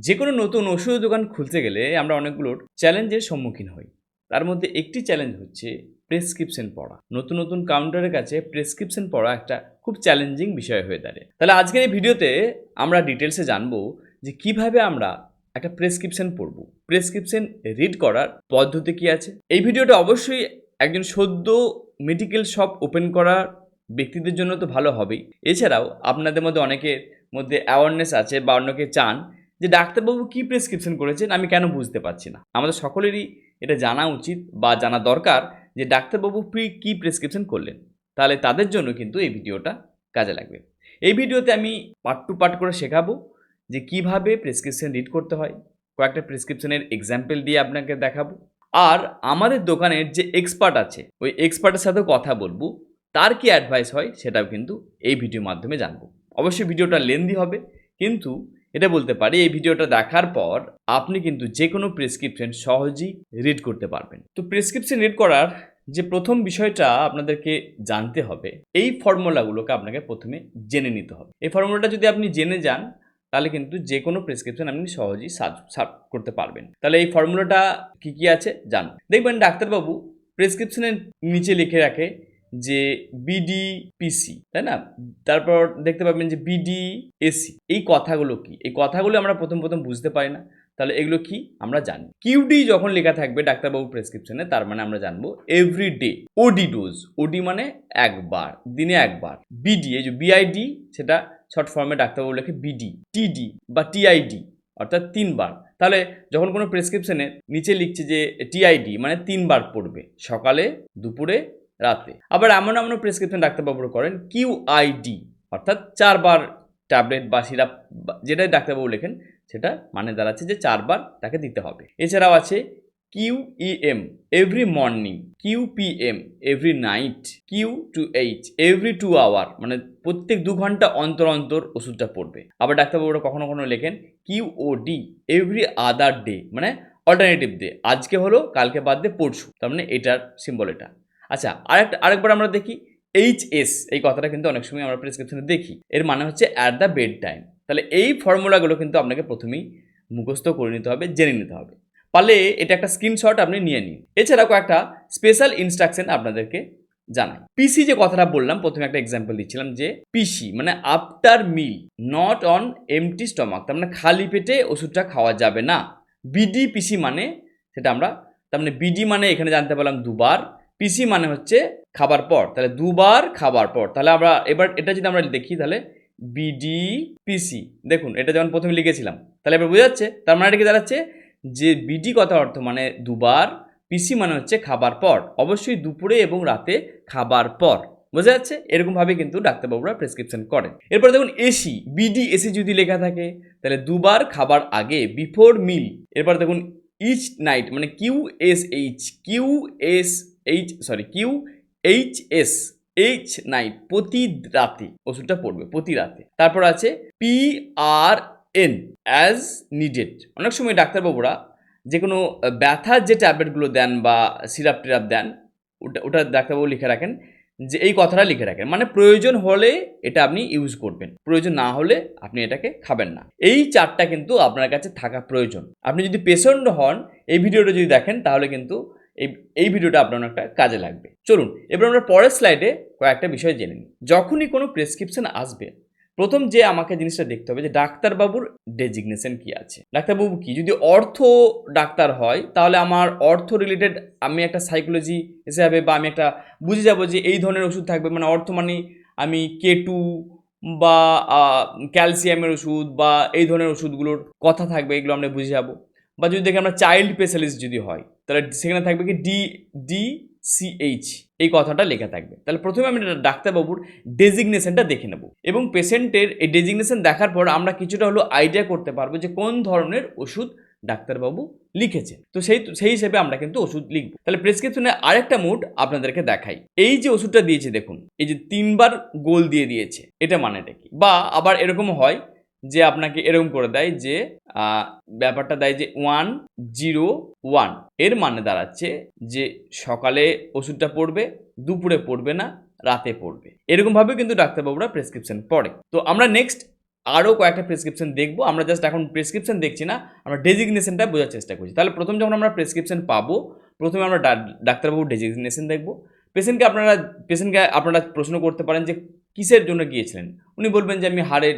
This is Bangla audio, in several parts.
যে কোনো নতুন ওষুধের দোকান খুলতে গেলে আমরা অনেকগুলোর চ্যালেঞ্জের সম্মুখীন হই। তার মধ্যে একটি চ্যালেঞ্জ হচ্ছে প্রেসক্রিপশন পড়া। নতুন নতুন কাউন্টারের কাছে প্রেসক্রিপশন পড়া একটা খুব চ্যালেঞ্জিং বিষয় হয়ে দাঁড়ায়। তাহলে আজকের এই ভিডিওতে আমরা ডিটেলসে জানবো যে কিভাবে আমরা একটা প্রেসক্রিপশন পড়বো, প্রেসক্রিপশন রিড করার পদ্ধতি কি আছে। এই ভিডিওটা অবশ্যই একজন সদ্য মেডিকেল শপ ওপেন করার ব্যক্তিদের জন্য তো ভালো হবেই, এছাড়াও আপনাদের মধ্যে অনেকের মধ্যে অ্যাওয়ারনেস আছে বা অন্যকে চান যে ডাক্তারবাবু কী প্রেসক্রিপশন করেছেন আমি কেন বুঝতে পারছি না। আমাদের সকলেরই এটা জানা উচিত বা জানা দরকার যে ডাক্তারবাবু কী প্রেসক্রিপশন করলেন। তাহলে তাদের জন্য কিন্তু এই ভিডিওটা কাজে লাগবে। এই ভিডিওতে আমি পার্ট টু পার্ট করে শেখাবো যে কিভাবে প্রেসক্রিপশন রিড করতে হয়, কয়েকটা প্রেসক্রিপশনের এক্সাম্পল দিয়ে আপনাকে দেখাবো, আর আমাদের দোকানের যে এক্সপার্ট আছে ওই এক্সপার্টের সাথেও কথা বলবো, তার কি অ্যাডভাইস হয় সেটাও কিন্তু এই ভিডিওর মাধ্যমে জানবো। অবশ্যই ভিডিওটা লেন্দি হবে, কিন্তু এটা বলতে পারি এই ভিডিওটা দেখার পর আপনি কিন্তু যে কোনো প্রেসক্রিপশন সহজেই রিড করতে পারবেন। তো প্রেসক্রিপশন রিড করার যে প্রথম বিষয়টা আপনাদেরকে জানতে হবে, এই ফর্মুলাগুলোকে আপনাকে প্রথমে জেনে নিতে হবে। এই ফর্মুলাটা যদি আপনি জেনে যান তাহলে কিন্তু যে কোনো প্রেসক্রিপশন আপনি সহজেই সার্ভ করতে পারবেন। তাহলে এই ফর্মুলাটা কি কি আছে জানুন। দেখবেন ডাক্তারবাবু প্রেসক্রিপশনের নিচে লিখে রাখে যে বিডিপিসি, তাই না? তারপর দেখতে পাবেন যে বিডিএসি। এই কথাগুলো কি? এই কথাগুলো আমরা প্রথম বুঝতে পারি না। তাহলে এগুলো কি আমরা জানি। কিউডি যখন লেখা থাকবে ডাক্তারবাবু প্রেসক্রিপশনে, তার মানে আমরা জানবো এভরি ডে। ওডি ডোজ, ওডি মানে একবার, দিনে একবার। বিডি, এই যে বিআইডি, সেটা শর্ট ফর্মে ডাক্তারবাবু লেখে বিডি। টিডি বা টিআইডি অর্থাৎ 3 বার। তাহলে যখন কোনো প্রেসক্রিপশনে নিচে লিখছে যে টিআইডি মানে 3 বার পড়বে, সকালে, দুপুরে, রাতে। আবার এমন প্রেসক্রিপশন ডাক্তারবাবুরা করেন কিউআইডি অর্থাৎ 4 বার ট্যাবলেট বা সিরাপ, যেটাই ডাক্তারবাবু লেখেন সেটা মানে দাঁড়াচ্ছে যে 4 বার তাকে দিতে হবে। এছাড়াও আছে QAM every morning, QPM every night, q two h every 2 hour, মানে প্রত্যেক 2 ঘন্টা অন্তর অন্তর ওষুধটা পড়বে। আবার ডাক্তারবাবুরা কখনো কখনো লেখেন কিউওডি এভরি আদার ডে, মানে অল্টারনেটিভ ডে, আজকে হলো কালকে বাদ দিয়ে পরশু, তার মানে এটার সিম্বল এটা। আচ্ছা, আরেকবার আমরা দেখি এইচএস, এই কথাটা কিন্তু অনেক সময় আমরা প্রেসক্রিপশনে দেখি, এর মানে হচ্ছে অ্যাট দ্য বেড টাইম। তাহলে এই ফর্মুলাগুলো কিন্তু আপনাকে প্রথমেই মুখস্থ করে নিতে হবে, জেনে নিতে হবে। পারলে এটা একটা স্ক্রিনশট আপনি নিয়ে নিন। এছাড়া কয়েকটা স্পেশাল ইনস্ট্রাকশন আপনাদেরকে জানাই। পিসি যে কথাটা বললাম, প্রথমে একটা এক্সাম্পল দিচ্ছিলাম যে পিসি মানে after mill, not on empty stomach, তার মানে খালি পেটে ওষুধটা খাওয়া যাবে না। বিডিপিসি মানে সেটা আমরা, তার মানে বিডি মানে এখানে জানতে পারলাম 2 বার, পিসি মানে হচ্ছে খাবার পর, তাহলে 2 বার খাবার পর। তাহলে আমরা এবার এটা যদি আমরা দেখি তাহলে বিডিপিসি, দেখুন এটা যেমন প্রথমে লিখেছিলাম, তাহলে এবার বোঝা যাচ্ছে তার মানে এটা কি দাঁড়াচ্ছে যে বিডি কথা অর্থ মানে 2 বার, পিসি মানে হচ্ছে খাবার পর, অবশ্যই দুপুরে এবং রাতে খাবার পর। বোঝা যাচ্ছে? এরকমভাবে কিন্তু ডাক্তারবাবুরা প্রেসক্রিপশন করেন। এরপর দেখুন এসি, বিডিএসি যদি লেখা থাকে তাহলে 2 বার খাবার আগে, বিফোর মিল। এরপর দেখুন ইচ নাইট মানে কিউএইচএস এইচ নাইট, প্রতি রাতে ওষুধটা পড়বে, প্রতি রাতে। তারপর আছে পিআরএন অ্যাজ নিডেড। অনেক সময় ডাক্তারবাবুরা যে কোনো ব্যথার যে ট্যাবলেটগুলো দেন বা সিরাপ টিরাপ দেন, ওটা ডাক্তারবাবু লিখে রাখেন যে এই কথাটা লিখে রাখেন, মানে প্রয়োজন হলে এটা আপনি ইউজ করবেন, প্রয়োজন না হলে আপনি এটাকে খাবেন না। এই চারটা কিন্তু আপনার কাছে থাকা প্রয়োজন। আপনি যদি পেশেন্ট হন, এই ভিডিওটা যদি দেখেন তাহলে কিন্তু এই ভিডিওটা আপনার একটা কাজে লাগবে। চলুন এবার আমরা পরের স্লাইডে কয়েকটা বিষয় জেনে নিই। যখনই কোনো প্রেসক্রিপশন আসবে, প্রথম যে আমাকে জিনিসটা দেখতে হবে যে ডাক্তারবাবুর ডেজিগনেশন কি আছে। ডাক্তারবাবু কি, যদি অর্থ ডাক্তার হয় তাহলে আমার অর্থ রিলেটেড আমি একটা সাইকোলজি হিসাবে বা আমি একটা বুঝে যাব যে এই ধরনের ওষুধ থাকবে, মানে অর্থ মানে আমি K2 বা ক্যালসিয়ামের ওষুধ বা এই ধরনের ওষুধগুলোর কথা থাকবে, এগুলো আমরা বুঝে যাব। বা যদি দেখি আমরা চাইল্ড স্পেশালিস্ট যদি হয় তাহলে সেখানে থাকবে কি DCH, এই কথাটা লেখা থাকবে। তাহলে প্রথমে আমি ডাক্তারবাবুর ডেজিগনেশনটা দেখে নেব এবং পেশেন্টের এই ডেজিগনেশন দেখার পর আমরা কিছুটা হলো আইডিয়া করতে পারবো যে কোন ধরনের ওষুধ ডাক্তারবাবু লিখেছে। তো সেই হিসেবে আমরা কিন্তু ওষুধ লিখবো। তাহলে প্রেসক্রিপশনে আরেকটা মোড আপনাদেরকে দেখাই। এই যে ওষুধটা দিয়েছে দেখুন, এই যে 3 বার গোল দিয়ে দিয়েছে, এটা মানেটা কি? বা আবার এরকম হয় যে আপনাকে এরকম করে দেয় যে ব্যাপারটা দেয় যে 101, এর মানে দাঁড়াচ্ছে যে সকালে ওষুধটা পড়বে, দুপুরে পড়বে না, রাতে পড়বে। এরকমভাবে কিন্তু ডাক্তারবাবুরা প্রেসক্রিপশন পড়ে। তো আমরা নেক্সট আরও কয়েকটা প্রেসক্রিপশন দেখবো। আমরা জাস্ট এখন প্রেসক্রিপশন দেখছি না, আমরা ডেজিগনেশনটা বোঝার চেষ্টা করছি। তাহলে প্রথম যখন আমরা প্রেসক্রিপশন পাবো, প্রথমে আমরা ডাক্তারবাবুর ডেজিগনেশন দেখবো। পেশেন্টকে আপনারা প্রশ্ন করতে পারেন যে কিসের জন্য গিয়েছিলেন। উনি বলবেন যে আমি হাড়ের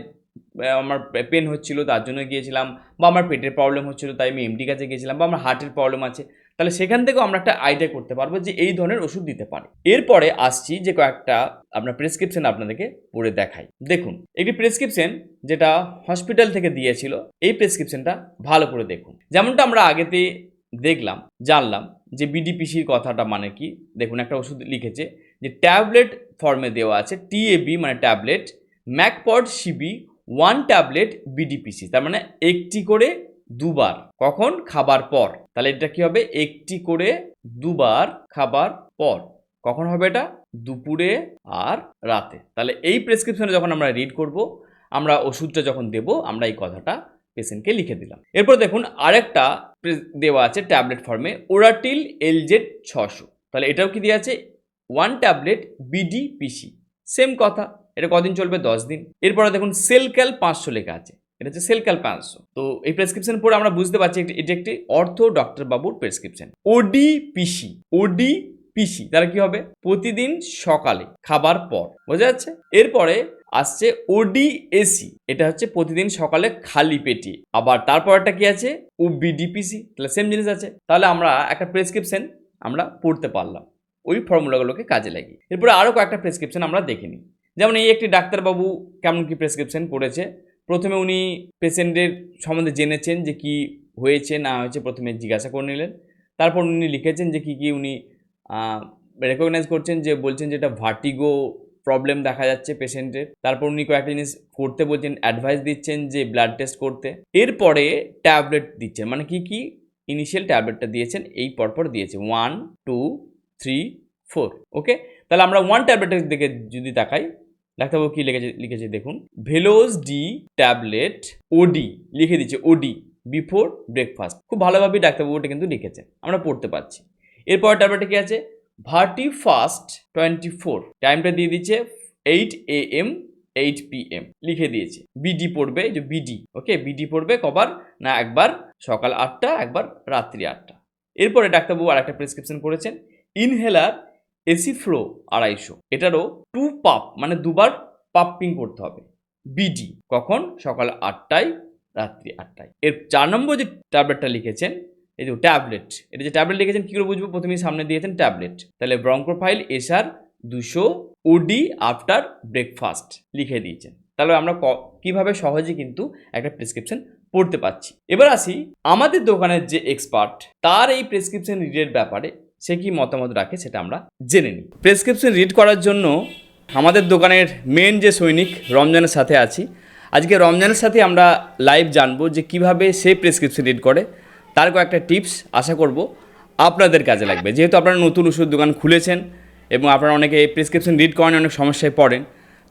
আমার পেন হচ্ছিল তার জন্য গিয়েছিলাম, বা আমার পেটের প্রবলেম হচ্ছিল তাই আমি এমডি কাছে গিয়েছিলাম, বা আমার হার্টের প্রবলেম আছে। তাহলে সেখান থেকেও আমরা একটা আইডিয়া করতে পারবো যে এই ধরনের ওষুধ দিতে পারে। এরপরে আসছি যে কয়েকটা আপনার প্রেসক্রিপশন আপনাদেরকে পড়ে দেখাই। দেখুন, একটি প্রেসক্রিপশন যেটা হসপিটাল থেকে দিয়েছিল, এই প্রেসক্রিপশনটা ভালো করে দেখুন। যেমনটা আমরা আগেতে জানলাম যে বিডিপিসির কথাটা মানে কি। দেখুন, একটা ওষুধ লিখেছে যে ট্যাবলেট ফর্মে দেওয়া আছে, টিএবি মানে ট্যাবলেট, ম্যাকপড সিবি 1 ট্যাবলেট বিডিপিসি, তার মানে একটি করে দুবার, কখন? খাবার পর। তাহলে এটা কি হবে? একটি করে দুবার খাবার পর। কখন হবে এটা? দুপুরে আর রাতে। তাহলে এই প্রেসক্রিপশনে যখন আমরা রিড করব, আমরা ওষুধটা যখন দেব, আমরা এই কথাটা পেশেন্টকে লিখে দিলাম। এরপর দেখুন আরেকটা দেওয়া আছে ট্যাবলেট ফর্মে, ওরাটিল এলজেড 600। তাহলে এটাও কি দেওয়া আছে? 1 ট্যাবলেট বিডিপিসি, সেম কথা। এটা কদিন চলবে? 10 দিন। এরপরে দেখুন সেলক্যাল 500 লেখা আছে, এটা হচ্ছে সেলক্যাল 500। তো এই প্রেসক্রিপশন পড়ে আমরা বুঝতে পারছি এটি একটি অর্থ ডক্টর বাবুর প্রেসক্রিপশন। ওডিপিসি তাহলে কি হবে? প্রতিদিন সকালে খাবার পর, বোঝা যাচ্ছে? এরপরে আসছে ওডিএসি, এটা হচ্ছে প্রতিদিন সকালে খালি পেটে। আবার তারপর একটা কি আছে? ওবিডিপিসি, তাহলে সেম জিনিস আছে। তাহলে আমরা একটা প্রেসক্রিপশন আমরা পড়তে পারলাম ওই ফর্মুলাগুলোকে কাজে লাগিয়ে। এরপরে আরও কয়েকটা প্রেসক্রিপশন আমরা দেখে নিই। যেমন এই একটি ডাক্তারবাবু কেমন কি প্রেসক্রিপশন করেছে। প্রথমে উনি পেশেন্টের সম্বন্ধে জেনেছেন যে কি হয়েছে না হয়েছে, প্রথমে জিজ্ঞাসা করে নিলেন। তারপর উনি লিখেছেন যে কি উনি রেকগনাইজ করছেন, যে বলছেন যে এটা ভার্টিগো প্রবলেম দেখা যাচ্ছে পেশেন্টের। তারপর উনি কয়েকটা জিনিস করতে বলছেন, অ্যাডভাইস দিচ্ছেন যে ব্লাড টেস্ট করতে। এরপরে ট্যাবলেট দিচ্ছেন, মানে কি ইনিশিয়াল ট্যাবলেটটা দিয়েছেন এই পরপর দিয়েছে 1 2 3 4। ওকে, তাহলে আমরা 1 ট্যাবলেটের দিকে যদি তাকাই, ডাক্তারবাবু কি লিখেছে দেখুন, ভেলোজ ডি ট্যাবলেট ওডি লিখে দিচ্ছে, ওডি বিফোর ব্রেকফাস্ট। খুব ভালোভাবে ডাক্তারবাবুটা কিন্তু লিখেছেন, আমরা পড়তে পারছি। এরপর ট্যাবলেটে কি আছে? ভার্টি ফাস্ট 24, টাইমটা দিয়ে দিচ্ছে 8 AM 8 PM লিখে দিয়েছে। বিডি পড়বে, যে বিডি, ওকে, বিডি পড়বে কবার না? একবার সকাল 8টা, একবার রাত্রি 8টা। এরপরে ডাক্তারবাবু আর একটা প্রেসক্রিপশন করেছেন, ইনহেলার এসিফ্লো 250, এটারও 2 পাপ মানে দুবার পাম্পিং করতে হবে। বিডি কখন? সকাল 8টায়, রাত্রি 8টায়। এর 4 নম্বর যে ট্যাবলেটটা লিখেছেন, এই যে ট্যাবলেট, এটা যে ট্যাবলেট লিখেছেন কী করে বুঝবো? প্রথমেই সামনে দিয়েছেন ট্যাবলেট, তাহলে ব্রঙ্কোফাইল এসআর 200 ওডি আফটার ব্রেকফাস্ট লিখে দিয়েছেন। তাহলে আমরা কিভাবে সহজে কিন্তু একটা প্রেসক্রিপশন পড়তে পারছি। এবার আসি আমাদের দোকানের যে এক্সপার্ট, তার এই প্রেসক্রিপশন রিডের ব্যাপারে সে কি মতামত রাখে সেটা আমরা জেনে নিই। প্রেসক্রিপশন রিড করার জন্য আমাদের দোকানের মেন যে সৈনিক রমজানের সাথে আছি, আজকে রমজানের সাথে আমরা লাইভ জানবো যে কিভাবে সে প্রেসক্রিপশন রিড করে। তার কয়েকটা টিপস আশা করব আপনাদের কাজে লাগবে। যেহেতু আপনারা নতুন ওষুধ দোকান খুলেছেন এবং আপনারা অনেকে প্রেসক্রিপশন রিড করেন, অনেক সমস্যায় পড়েন,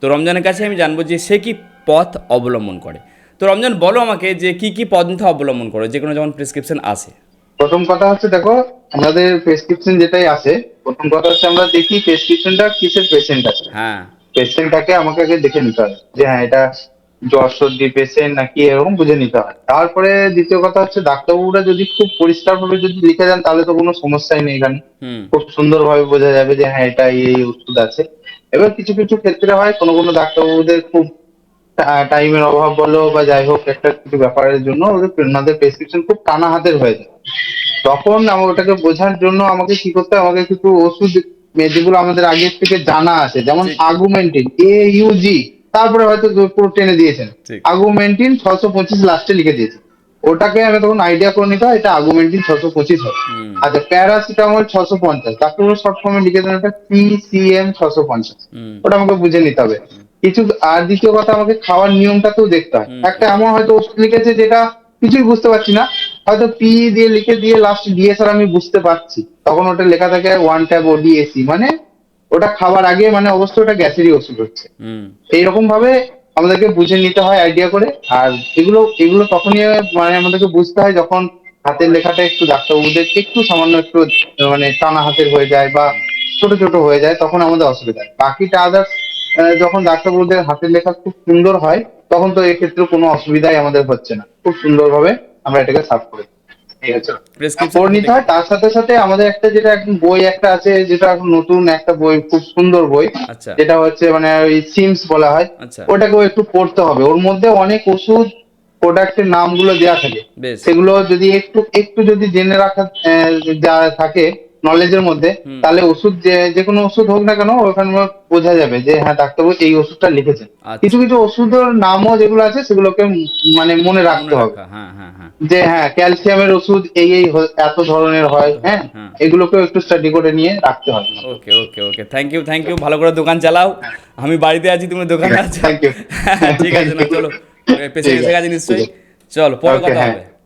তো রমজানের কাছে আমি জানবো যে সে কি পথ অবলম্বন করে। তো রমজান, বলো আমাকে যে কি পন্থা অবলম্বন করো যে কোনো যখন প্রেসক্রিপশন আসে। প্রথম কথা হচ্ছে, দেখো আমাদের প্রেসক্রিপশন যেটাই আসে, প্রথম কথা হচ্ছে আমরা দেখি প্রেসক্রিপশনটা কিসের পেশেন্ট আছে। হ্যাঁ, পেশেন্টটাকে আমাকে আগে দেখে নিতে হয় যে হ্যাঁ এটা জ্বর সর্দি পেশেন্ট নাকি, এরকম বুঝে নিতে হয়। তারপরে দ্বিতীয় কথা হচ্ছে, ডাক্তারবাবুরা যদি খুব পরিষ্কার ভাবে যদি লিখে দেন তাহলে তো কোনো সমস্যাই নেই এখানে, হুম, খুব সুন্দর ভাবে বোঝা যাবে যে হ্যাঁ এটা এই ওষুধ আছে। এবার কিছু কিছু ক্ষেত্রে হয় কোনো ডাক্তারবাবুদের খুব টাইমের অভাব বলো বা যাই হোক একটা কিছু ব্যাপারের জন্য ওনাদের প্রেসক্রিপশন খুব টানা হাতের হয়ে যায়। তখন আমার ওটাকে বোঝার জন্য আমাকে কি করতে হয়, আমাকে কিছু ওষুধ যেগুলো আমাদের আগের থেকে জানা আছে, যেমন ঠিক আগুমেন্টিন AUG, তারপরে হয়তো পুরো টেনে দিয়েছেন ঠিক আগুমেন্টিন 625 লাস্টে লিখে দিয়েছে। ওটাকে আমি তখন আইডিয়া করে নিতে হয় এটা আগুমেন্টিন 625 হবে। হুম আচ্ছা, প্যারাসিটামল 650, তাকে শর্ট ফর্মে লিখে দেন একটা PCM 650, হুম ওটা আমাকে বুঝে নিতে হবে কিছু। আর দ্বিতীয় কথা, আমাকে খাওয়ার নিয়মটাকেও দেখতে হয়। হুম একটা এমন হয়তো ওষুধ লিখেছে যেটা কিছুই বুঝতে পারছি না, হয়তো পি দিয়ে লিখে দিয়ে লাস্ট ডিএস আর আমি বুঝতে পারছি, তখন ওটা লেখা থাকে 1 ট্যাব ODAC, মানে ওটা খাবার আগে মানে অবশ্যই ওটা গ্যাসেরই ওষুধ হচ্ছে। হুম এইরকম ভাবে আমাদেরকে বুঝে নিতে হয় আইডিয়া করে। আর এগুলো তখনই মানে আমাদেরকে বুঝতে হয় যখন হাতের লেখাটা একটু ডাক্তারবাবুদের একটু সামান্য একটু মানে টানা হাতের হয়ে যায় বা ছোট ছোট হয়ে যায়, তখন আমাদের অসুবিধা হয়। বাকিটা আদার্স যখন ডাক্তারবাবুদের হাতের লেখা খুব সুন্দর হয় তখন তো এক্ষেত্রে কোনো অসুবিধাই আমাদের হচ্ছে না, খুব সুন্দরভাবে আমরা এটাকে সার্ভ করে দিই। ঠিক আছে, প্রেসক্রিপশন করে নিতে হয়। তার সাথে সাথে আমাদের একটা যেটা একদম বই একটা আছে, যেটা এখন নতুন একটা বই, খুব সুন্দর বই, আচ্ছা যেটা হচ্ছে মানে ওই সিমস বলা হয়। আচ্ছা, ওটাকেও একটু পড়তে হবে, ওর মধ্যে অনেক ওষুধ প্রোডাক্টের নামগুলো দেওয়া থাকে। বেশ। সেগুলো যদি একটু একটু যদি জেনে রাখা যা থাকে নলেজের মধ্যে, হুম। তাহলে ওষুধ যে কোনো ওষুধ হোক না কেন, ওখানে বোঝা যাবে যে হ্যাঁ ডাক্তারবাবু এই ওষুধটা লিখেছেন। কিছু আচ্ছা, কিছু ওষুধের নামও যেগুলো আছে সেগুলোকে মানে মনে রাখতে মনে হবে, রাখা, হ্যাঁ হ্যাঁ হ্যাঁ। যে হ্যাঁ ক্যালসিয়ামের ওষুধ এই এত ধরনের হয়, এত হ্যাঁ, হয়, হ্যাঁ। এগুলোকেও একটু স্টাডি করে নিয়ে রাখতে হবে। ওকে ওকে ওকে, থ্যাংক ইউ থ্যাংক ইউ, ভালো করে দোকান চালাও। আমি বাড়িতে আছি, তুমি দোকানে আছো। Thank you. ঠিক আছে, না চলো, পেশেন্ট ঠিক এসে আছে, গেছে ঠিক নিশ্চয়ই। আছে। চলো, পরে ওকে, কথা হ্যাঁ, হবে।